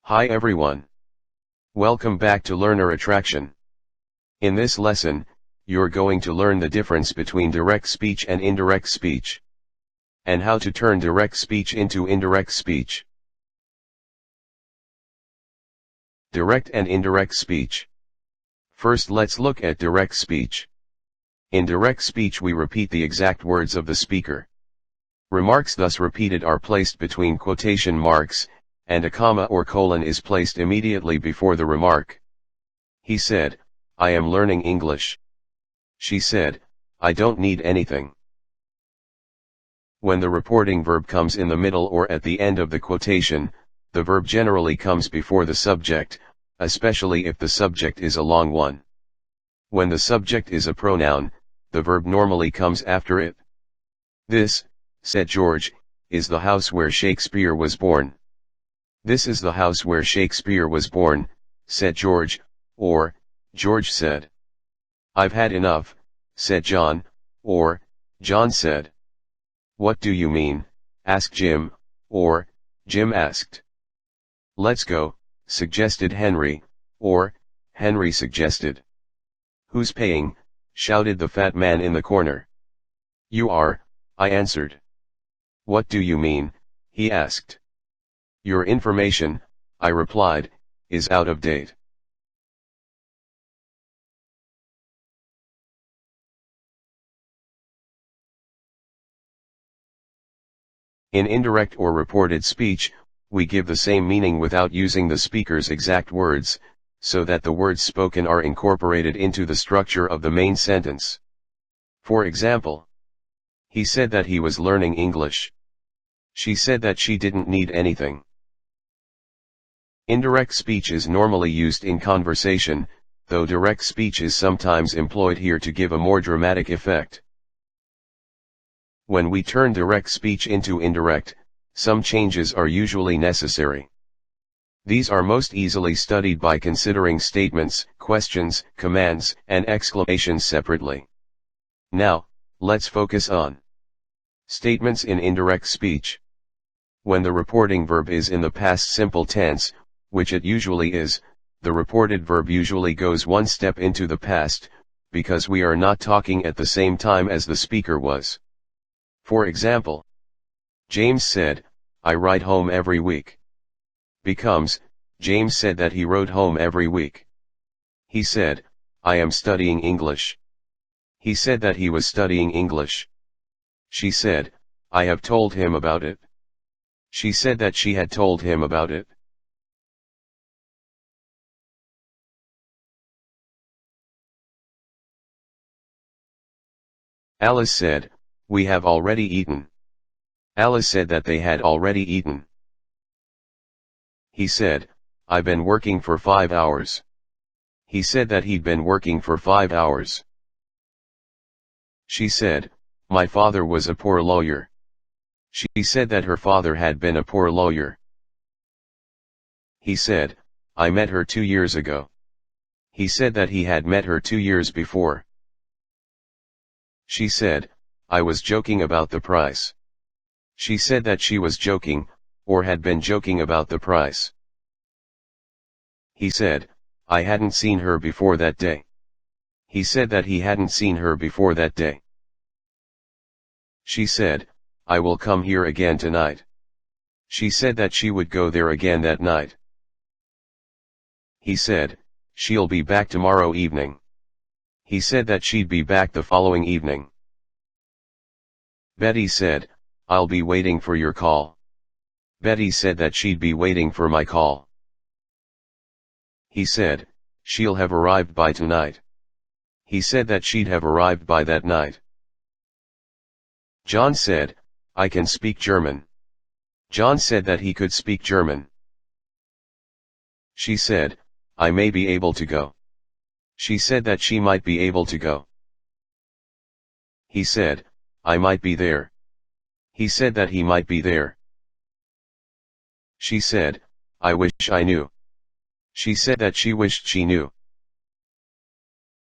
Hi everyone. Welcome back to Learner Attraction. In this lesson, you're going to learn the difference between direct speech and indirect speech, and how to turn direct speech into indirect speech. Direct and indirect speech. First, let's look at direct speech. In direct speech we repeat the exact words of the speaker. Remarks thus repeated are placed between quotation marks, and a comma or colon is placed immediately before the remark. He said, "I am learning English." She said, "I don't need anything." When the reporting verb comes in the middle or at the end of the quotation, the verb generally comes before the subject, especially if the subject is a long one. When the subject is a pronoun, the verb normally comes after it. "This," said George, "is the house where Shakespeare was born." "This is the house where Shakespeare was born," said George, or, George said. "I've had enough," said John, or, John said. "What do you mean?" asked Jim, or, Jim asked. "Let's go," suggested Henry, or, Henry suggested. "Who's paying?" shouted the fat man in the corner. "You are," I answered. "What do you mean?" he asked. "Your information," I replied, "is out of date." In indirect or reported speech, we give the same meaning without using the speaker's exact words, so that the words spoken are incorporated into the structure of the main sentence. For example, he said that he was learning English. She said that she didn't need anything. Indirect speech is normally used in conversation, though direct speech is sometimes employed here to give a more dramatic effect. When we turn direct speech into indirect, some changes are usually necessary. These are most easily studied by considering statements, questions, commands, and exclamations separately. Now, let's focus on statements in indirect speech. When the reporting verb is in the past simple tense, which it usually is, the reported verb usually goes one step into the past, because we are not talking at the same time as the speaker was. For example, James said, "I ride home every week." Becomes, James said that he rode home every week. He said, "I am studying English." He said that he was studying English. She said, "I have told him about it." She said that she had told him about it. Alice said, "We have already eaten." Alice said that they had already eaten. He said, "I've been working for 5 hours." He said that he'd been working for 5 hours. She said, "My father was a poor lawyer." She said that her father had been a poor lawyer. He said, "I met her 2 years ago." He said that he had met her 2 years before. She said, "I was joking about the price." She said that she was joking, or had been joking about the price. He said, "I hadn't seen her before that day." He said that he hadn't seen her before that day. She said, "I will come here again tonight." She said that she would go there again that night. He said, "She'll be back tomorrow evening." He said that she'd be back the following evening. Betty said, "I'll be waiting for your call." Betty said that she'd be waiting for my call. He said, "She'll have arrived by tonight." He said that she'd have arrived by that night. John said, "I can speak German." John said that he could speak German. She said, "I may be able to go." She said that she might be able to go. He said, "I might be there." He said that he might be there. She said, "I wish I knew." She said that she wished she knew.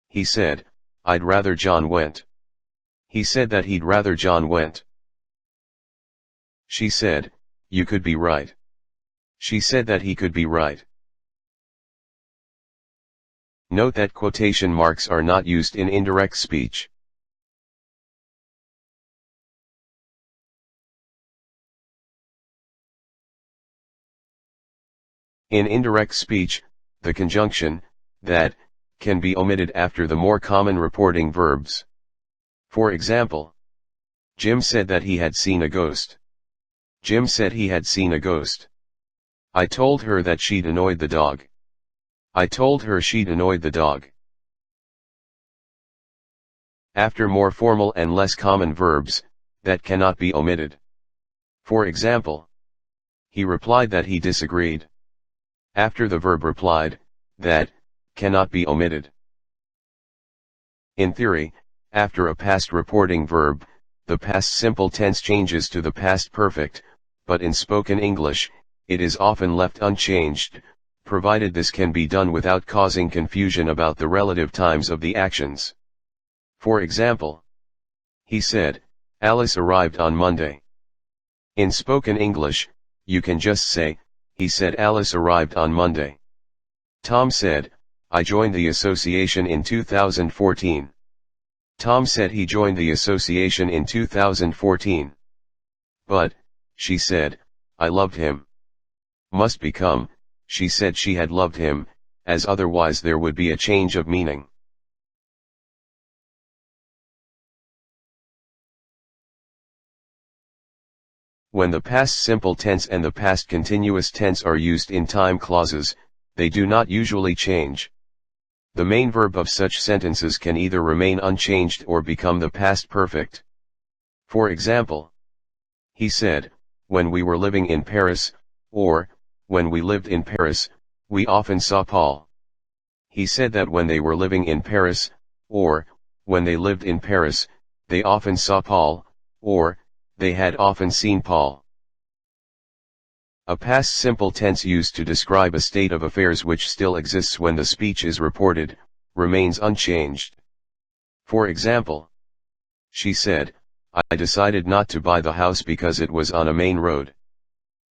He said, "I'd rather John went." He said that he'd rather John went. She said, "You could be right." She said that he could be right. Note that quotation marks are not used in indirect speech. In indirect speech, the conjunction, that, can be omitted after the more common reporting verbs. For example, Jim said that he had seen a ghost. Jim said he had seen a ghost. I told her that she'd annoyed the dog. I told her she'd annoyed the dog. After more formal and less common verbs, that cannot be omitted. For example, he replied that he disagreed. After the verb replied, that, cannot be omitted. In theory, after a past reporting verb, the past simple tense changes to the past perfect, but in spoken English, it is often left unchanged, provided this can be done without causing confusion about the relative times of the actions. For example, he said, Alice arrived on Monday. In spoken English, you can just say, he said Alice arrived on Monday. Tom said, I joined the association in 2014. Tom said he joined the association in 2014. But, she said, I loved him. Must become, she said she had loved him, as otherwise there would be a change of meaning. When the past simple tense and the past continuous tense are used in time clauses, they do not usually change. The main verb of such sentences can either remain unchanged or become the past perfect. For example, he said, when we were living in Paris, or, when we lived in Paris, we often saw Paul. He said that when they were living in Paris, or, when they lived in Paris, they often saw Paul, or, they had often seen Paul. A past simple tense used to describe a state of affairs which still exists when the speech is reported, remains unchanged. For example, she said, I decided not to buy the house because it was on a main road.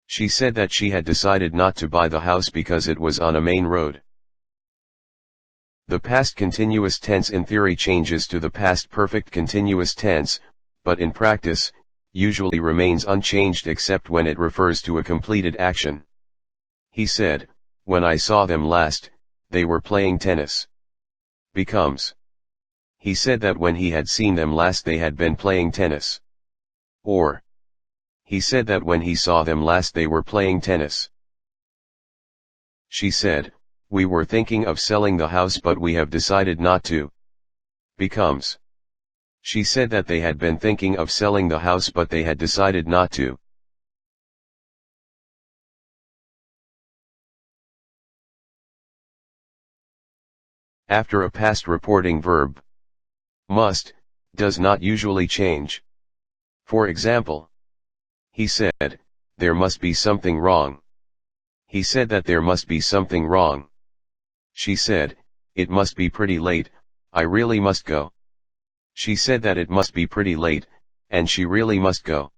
She said that she had decided not to buy the house because it was on a main road. The past continuous tense in theory changes to the past perfect continuous tense, but in practice, usually remains unchanged except when it refers to a completed action. He said, when I saw them last, they were playing tennis. Becomes, he said that when he had seen them last they had been playing tennis. Or, he said that when he saw them last they were playing tennis. She said, we were thinking of selling the house but we have decided not to. Becomes, she said that they had been thinking of selling the house but they had decided not to. After a past reporting verb, must, does not usually change. For example, he said, there must be something wrong. He said that there must be something wrong. She said, it must be pretty late, I really must go. She said that it must be pretty late, and she really must go.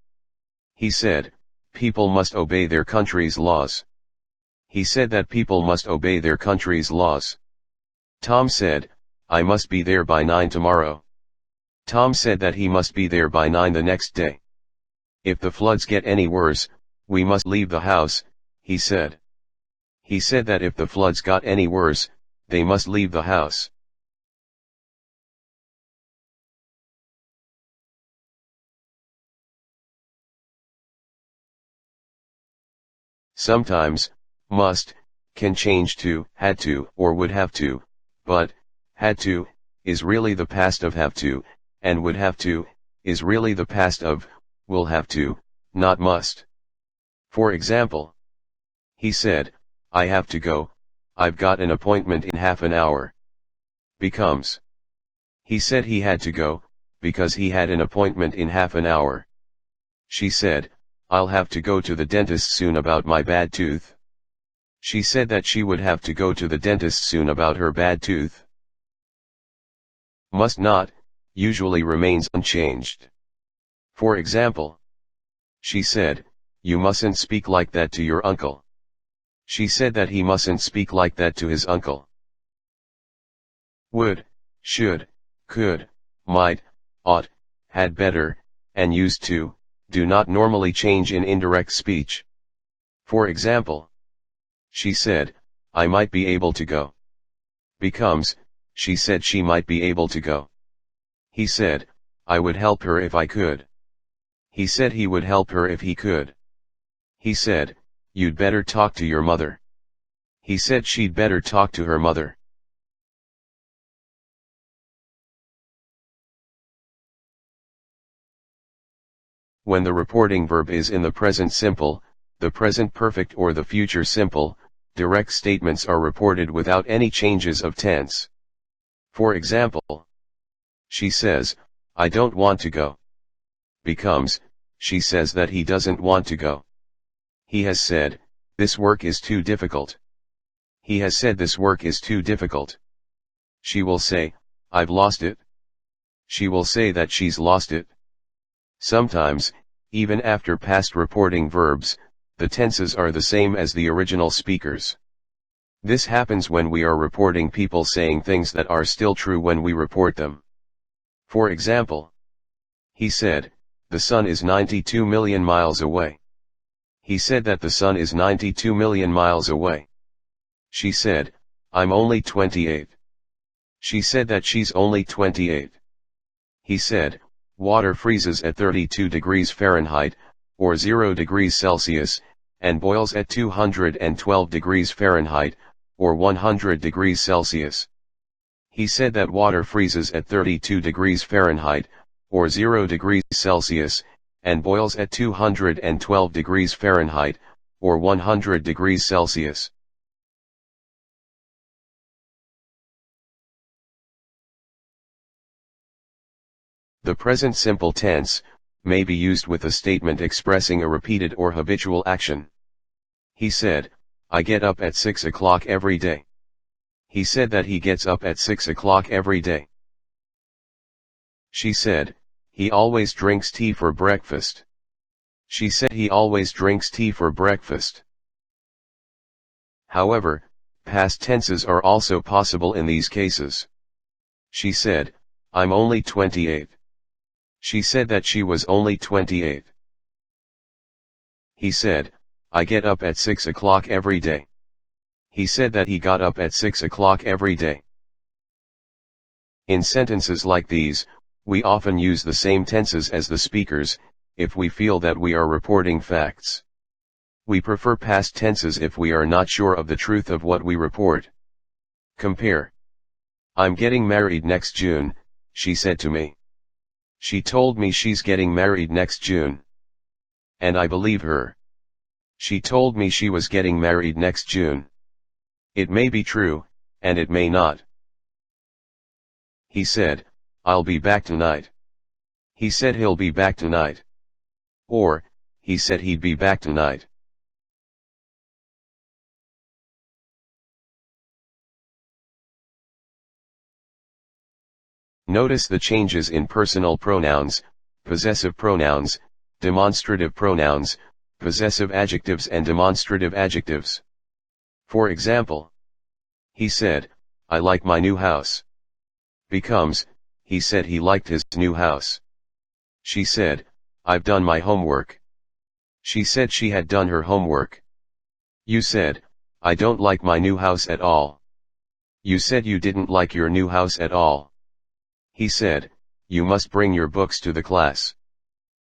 He said, people must obey their country's laws. He said that people must obey their country's laws. Tom said, I must be there by 9 tomorrow. Tom said that he must be there by 9 the next day. If the floods get any worse, we must leave the house, he said. He said that if the floods got any worse, they must leave the house. Sometimes, must, can change to, had to, or would have to, but, had to, is really the past of have to, and would have to, is really the past of, will have to, not must. For example, he said, I have to go, I've got an appointment in half an hour. Becomes, he said he had to go, because he had an appointment in half an hour. She said, I'll have to go to the dentist soon about my bad tooth. She said that she would have to go to the dentist soon about her bad tooth. Must not, usually remains unchanged. For example, she said, you mustn't speak like that to your uncle. She said that he mustn't speak like that to his uncle. Would, should, could, might, ought, had better, and used to, do not normally change in indirect speech. For example, she said, I might be able to go. Becomes, she said she might be able to go. He said, I would help her if I could. He said he would help her if he could. He said, you'd better talk to your mother. He said she'd better talk to her mother. When the reporting verb is in the present simple, the present perfect or the future simple, direct statements are reported without any changes of tense. For example, she says, I don't want to go. Becomes, she says that he doesn't want to go. He has said, this work is too difficult. He has said this work is too difficult. She will say, I've lost it. She will say that she's lost it. Sometimes, even after past reporting verbs, the tenses are the same as the original speakers. This happens when we are reporting people saying things that are still true when we report them. For example, he said, the sun is 92 million miles away. He said that the sun is 92 million miles away. She said, I'm only 28. She said that she's only 28. He said, water freezes at 32 degrees Fahrenheit, or 0 degrees Celsius, and boils at 212 degrees Fahrenheit, or 100 degrees Celsius. He said that water freezes at 32 degrees Fahrenheit, or 0 degrees Celsius, and boils at 212 degrees Fahrenheit, or 100 degrees Celsius. The present simple tense may be used with a statement expressing a repeated or habitual action. He said, I get up at 6 o'clock every day. He said that he gets up at 6 o'clock every day. She said, he always drinks tea for breakfast. She said he always drinks tea for breakfast. However, past tenses are also possible in these cases. She said, I'm only 28. She said that she was only 28. He said, I get up at 6 o'clock every day. He said that he got up at 6 o'clock every day. In sentences like these, we often use the same tenses as the speakers, if we feel that we are reporting facts. We prefer past tenses if we are not sure of the truth of what we report. Compare. I'm getting married next June, she said to me. She told me she's getting married next June. And I believe her. She told me she was getting married next June. It may be true, and it may not. He said, I'll be back tonight. He said he'll be back tonight. Or, he said he'd be back tonight. Notice the changes in personal pronouns, possessive pronouns, demonstrative pronouns, possessive adjectives and demonstrative adjectives. For example, he said, I like my new house. Becomes, he said he liked his new house. She said, I've done my homework. She said she had done her homework. You said, I don't like my new house at all. You said you didn't like your new house at all. He said, you must bring your books to the class.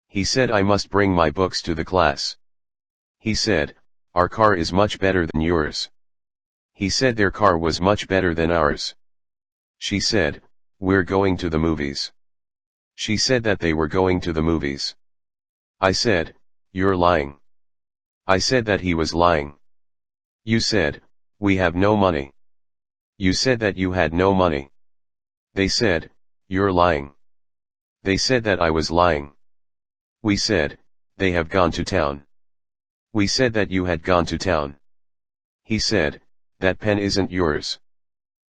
He said I must bring my books to the class. He said, our car is much better than yours. He said their car was much better than ours. She said, we're going to the movies. She said that they were going to the movies. I said, you're lying. I said that he was lying. You said, we have no money. You said that you had no money. They said, you're lying. They said that I was lying. We said, they have gone to town. We said that you had gone to town. He said, that pen isn't yours.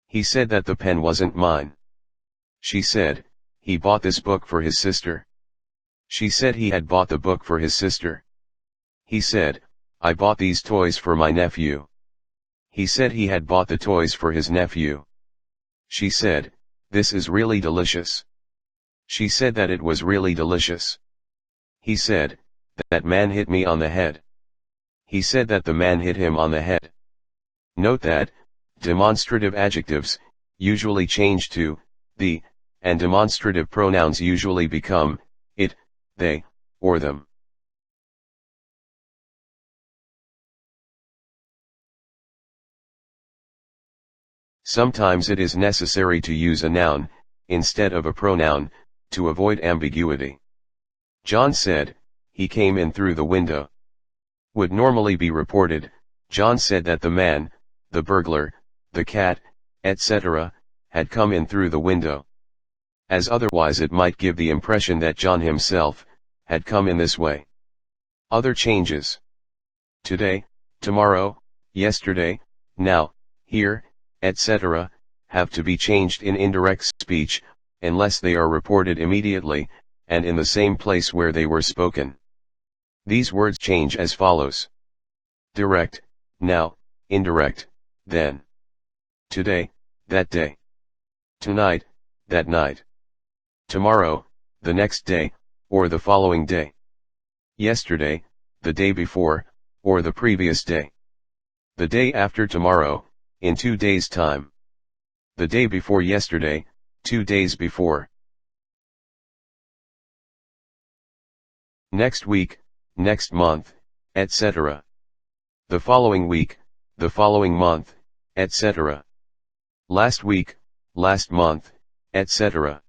He said that the pen wasn't mine. She said, he bought this book for his sister. She said he had bought the book for his sister. He said, I bought these toys for my nephew. He said he had bought the toys for his nephew. She said, "This is really delicious." She said that it was really delicious. He said, "That man hit me on the head." He said that the man hit him on the head. Note that demonstrative adjectives usually change to the, and demonstrative pronouns usually become it, they, or them. Sometimes it is necessary to use a noun instead of a pronoun to avoid ambiguity. John said, "He came in through the window." Would normally be reported, John said that the man, the burglar, the cat, etc., had come in through the window. As otherwise it might give the impression that John himself had come in this way. Other changes: today, tomorrow, yesterday, now, here, etc., have to be changed in indirect speech, unless they are reported immediately, and in the same place where they were spoken. These words change as follows: direct, now; indirect, then; today, that day; tonight, that night; tomorrow, the next day, or the following day; yesterday, the day before, or the previous day; the day after tomorrow, in 2 days' time; the day before yesterday, 2 days before; next week, next month, etc. the following week, the following month, etc. last week, last month, etc.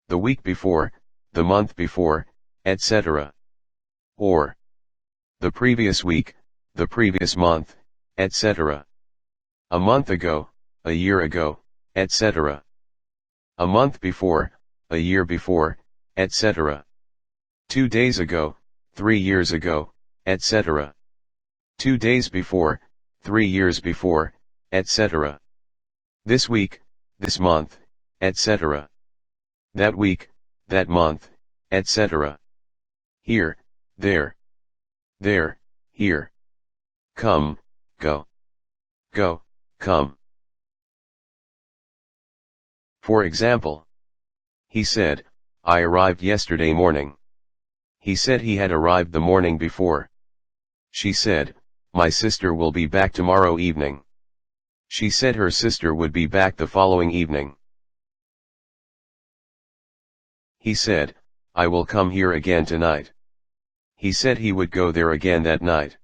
the week before, the month before, etc. or the previous week, the previous month, etc. a month ago, a year ago, etc. a month before, a year before, etc. 2 days ago, 3 years ago, etc. 2 days before, 3 years before, etc. this week, this month, etc. that week, that month, etc. here, there, here. Come, go, come. For example, he said, "I arrived yesterday morning." He said he had arrived the morning before. She said, "My sister will be back tomorrow evening." She said her sister would be back the following evening. He said, "I will come here again tonight." He said he would go there again that night.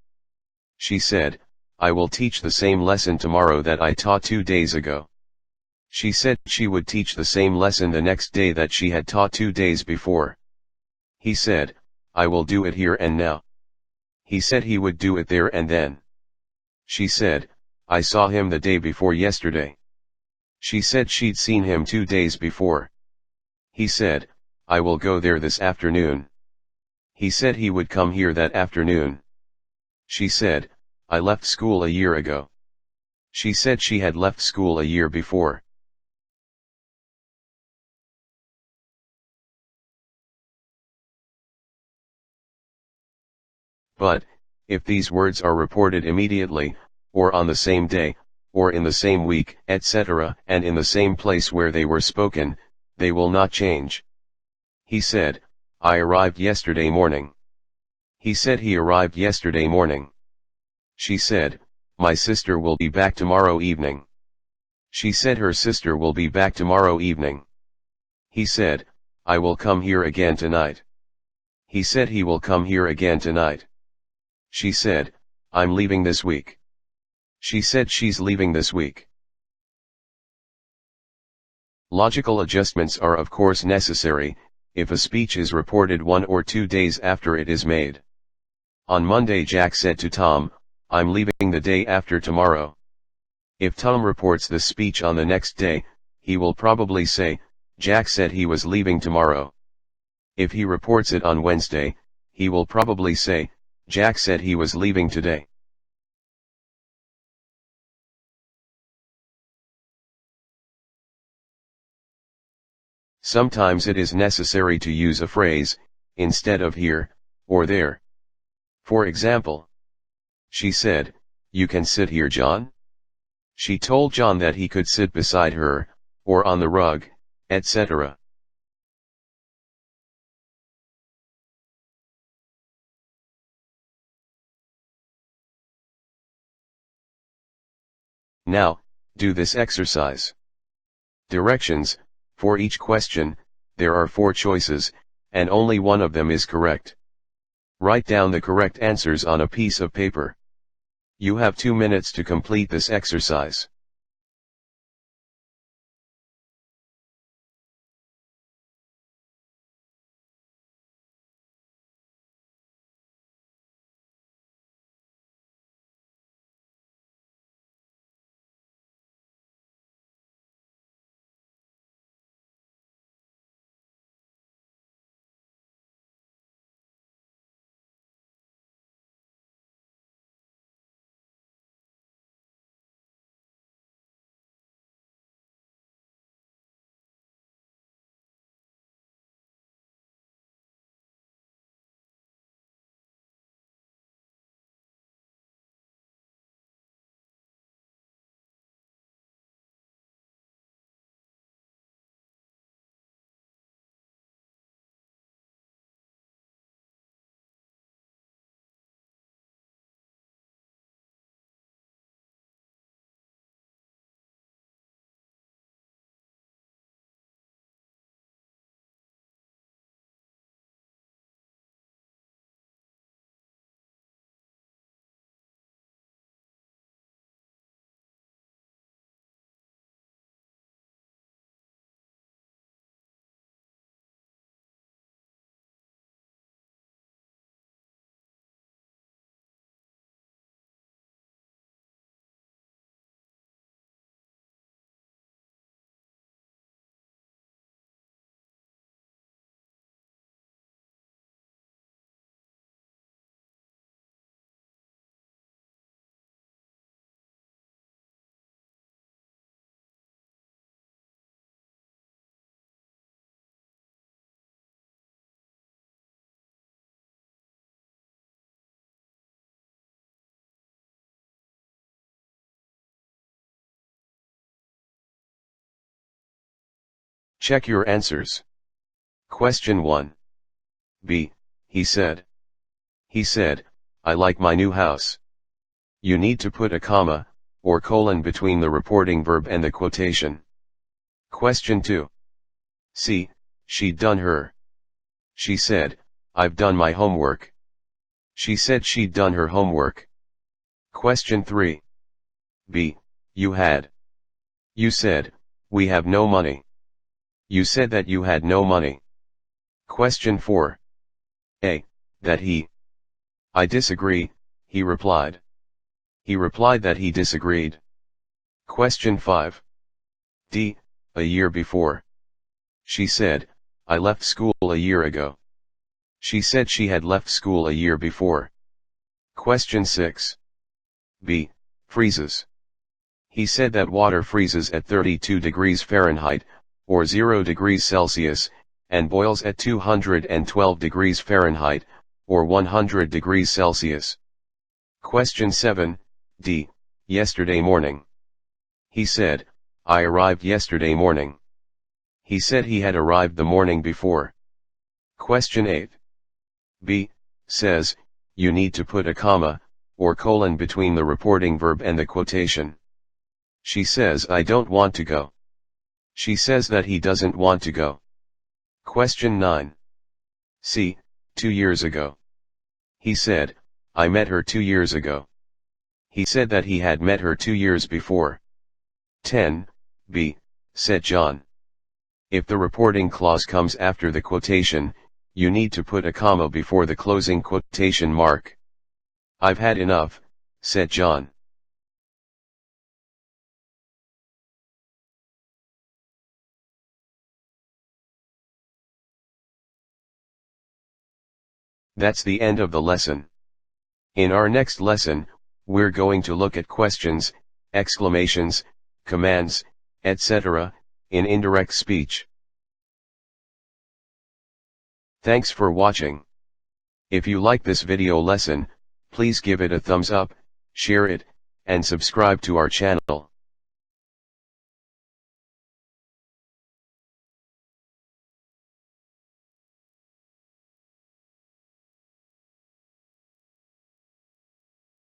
She said, "I will teach the same lesson tomorrow that I taught 2 days ago." She said she would teach the same lesson the next day that she had taught 2 days before. He said, "I will do it here and now." He said he would do it there and then. She said, "I saw him the day before yesterday." She said she'd seen him 2 days before. He said, "I will go there this afternoon." He said he would come here that afternoon. She said, "I left school a year ago." She said she had left school a year before. But, if these words are reported immediately, or on the same day, or in the same week, etc., and in the same place where they were spoken, they will not change. He said, "I arrived yesterday morning." He said he arrived yesterday morning. She said, "My sister will be back tomorrow evening." She said her sister will be back tomorrow evening. He said, "I will come here again tonight." He said he will come here again tonight. She said, "I'm leaving this week." She said she's leaving this week. Logical adjustments are of course necessary, if a speech is reported 1 or 2 days after it is made. On Monday Jack said to Tom, "I'm leaving the day after tomorrow." If Tom reports the speech on the next day, he will probably say, "Jack said he was leaving tomorrow." If he reports it on Wednesday, he will probably say, "Jack said he was leaving today." Sometimes it is necessary to use a phrase, instead of here, or there. For example, she said, "You can sit here, John?" She told John that he could sit beside her, or on the rug, etc. Now, do this exercise. Directions: for each question, there are 4 choices, and only one of them is correct. Write down the correct answers on a piece of paper. You have 2 minutes to complete this exercise. Check your answers. Question 1. B. He said. He said, "I like my new house." You need to put a comma, or colon between the reporting verb and the quotation. Question 2. C. She'd done her. She said, "I've done my homework." She said she'd done her homework. Question 3. B. You had. You said, "We have no money." You said that you had no money. Question 4. A. That he. "I disagree," he replied. He replied that he disagreed. Question 5. D. A year before. She said, "I left school a year ago." She said she had left school a year before. Question 6. B. Freezes. He said that water freezes at 32 degrees Fahrenheit, or 0 degrees Celsius, and boils at 212 degrees Fahrenheit, or 100 degrees Celsius. Question 7. D. Yesterday morning. He said, "I arrived yesterday morning." He said he had arrived the morning before. Question 8. B. Says, you need to put a comma, or colon between the reporting verb and the quotation. She says, "I don't want to go." She says that he doesn't want to go. Question 9. C. 2 years ago. He said, "I met her 2 years ago." He said that he had met her 2 years before. 10. B. Said John. If the reporting clause comes after the quotation, you need to put a comma before the closing quotation mark. "I've had enough," said John. That's the end of the lesson. In our next lesson, we're going to look at questions, exclamations, commands, etc., in indirect speech. Thanks for watching. If you like this video lesson, please give it a thumbs up, share it, and subscribe to our channel.